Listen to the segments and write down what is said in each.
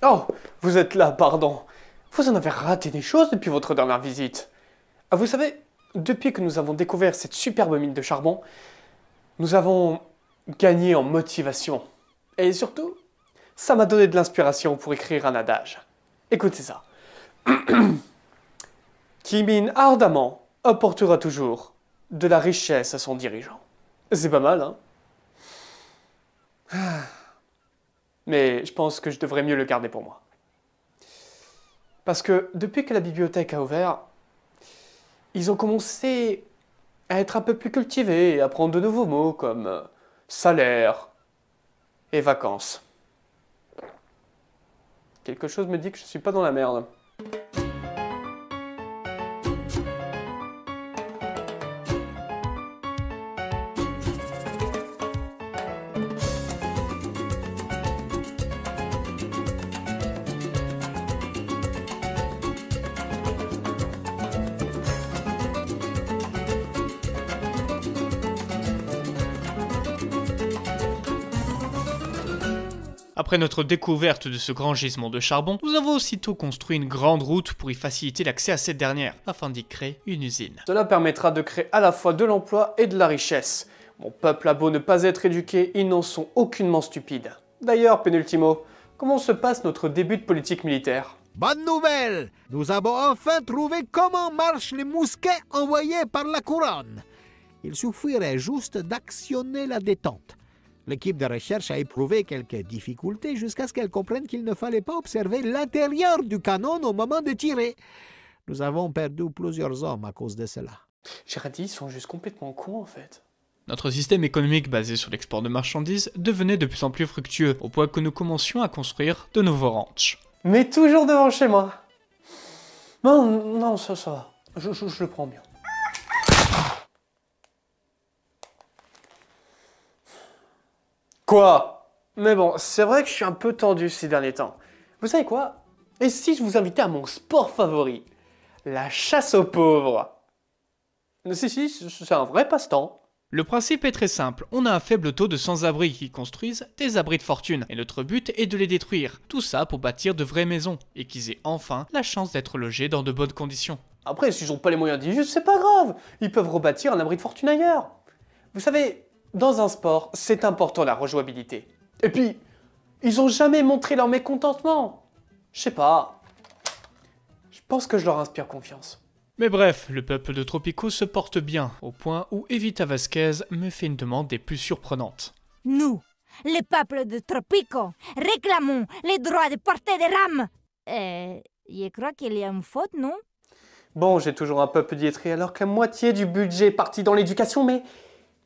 Oh, vous êtes là, pardon. Vous en avez raté des choses depuis votre dernière visite. Ah, vous savez, depuis que nous avons découvert cette superbe mine de charbon, nous avons gagné en motivation. Et surtout, ça m'a donné de l'inspiration pour écrire un adage. Écoutez ça. Qui mine ardemment apportera toujours de la richesse à son dirigeant. C'est pas mal, hein? Mais je pense que je devrais mieux le garder pour moi. Parce que depuis que la bibliothèque a ouvert, ils ont commencé à être un peu plus cultivés et à prendre de nouveaux mots comme salaire et vacances. Quelque chose me dit que je suis pas dans la merde. Après notre découverte de ce grand gisement de charbon, nous avons aussitôt construit une grande route pour y faciliter l'accès à cette dernière, afin d'y créer une usine. Cela permettra de créer à la fois de l'emploi et de la richesse. Mon peuple a beau ne pas être éduqué, ils n'en sont aucunement stupides. D'ailleurs, Penultimo, comment se passe notre début de politique militaire? Bonne nouvelle! Nous avons enfin trouvé comment marchent les mousquets envoyés par la couronne. Il suffirait juste d'actionner la détente. L'équipe de recherche a éprouvé quelques difficultés jusqu'à ce qu'elle comprenne qu'il ne fallait pas observer l'intérieur du canon au moment de tirer. Nous avons perdu plusieurs hommes à cause de cela. J'ai dit, ils sont juste complètement cons en fait. Notre système économique basé sur l'export de marchandises devenait de plus en plus fructueux, au point que nous commencions à construire de nouveaux ranchs. Mais toujours devant chez moi. Non, non, ça va. Je le prends bien. Quoi? Mais bon, c'est vrai que je suis un peu tendu ces derniers temps. Vous savez quoi? Et si je vous invitais à mon sport favori? La chasse aux pauvres. Si, c'est un vrai passe-temps. Le principe est très simple, on a un faible taux de sans-abri qui construisent des abris de fortune, et notre but est de les détruire, tout ça pour bâtir de vraies maisons, et qu'ils aient enfin la chance d'être logés dans de bonnes conditions. Après, s'ils n'ont pas les moyens d'y vivre, c'est pas grave. Ils peuvent rebâtir un abri de fortune ailleurs. Vous savez, dans un sport, c'est important la rejouabilité. Et puis, ils ont jamais montré leur mécontentement. Je sais pas. Je pense que je leur inspire confiance. Mais bref, le peuple de Tropico se porte bien, au point où Evita Vasquez me fait une demande des plus surprenantes. Nous, le peuple de Tropico, réclamons les droits de porter des rames. Je crois qu'il y a une faute, non? Bon, j'ai toujours un peu pédiatré alors que la moitié du budget est parti dans l'éducation, mais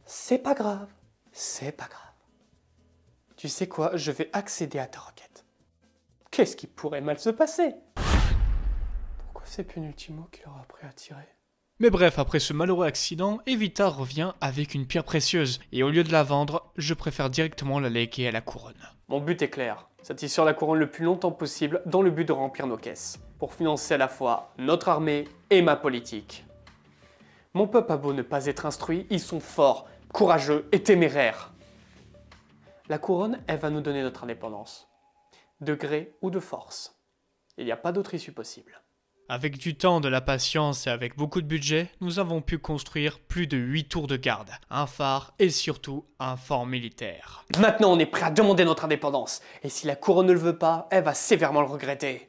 c'est pas grave. C'est pas grave. Tu sais quoi, je vais accéder à ta requête. Qu'est-ce qui pourrait mal se passer? Pourquoi c'est Penultimo qui leur a appris à tirer? Mais bref, après ce malheureux accident, Evita revient avec une pierre précieuse, et au lieu de la vendre, je préfère directement la léguer à la couronne. Mon but est clair, satisfaire la couronne le plus longtemps possible dans le but de remplir nos caisses, pour financer à la fois notre armée et ma politique. Mon peuple a beau ne pas être instruit, ils sont forts, courageux et téméraires. La couronne, elle va nous donner notre indépendance, de gré ou de force. Il n'y a pas d'autre issue possible. Avec du temps, de la patience et avec beaucoup de budget, nous avons pu construire plus de 8 tours de garde, un phare et surtout un fort militaire. Maintenant, on est prêt à demander notre indépendance. Et si la couronne ne le veut pas, elle va sévèrement le regretter.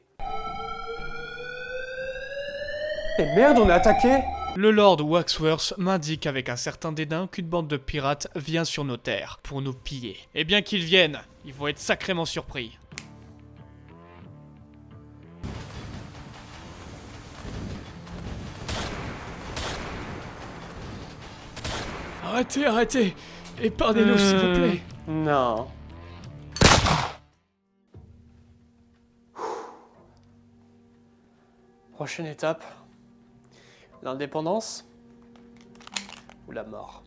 Et merde, on est attaqué! Le Lord Waxworth m'indique avec un certain dédain qu'une bande de pirates vient sur nos terres pour nous piller. Et bien qu'ils viennent, ils vont être sacrément surpris. Arrêtez, arrêtez! Épargnez-nous s'il vous plaît! Non. Prochaine étape. L'indépendance ou la mort.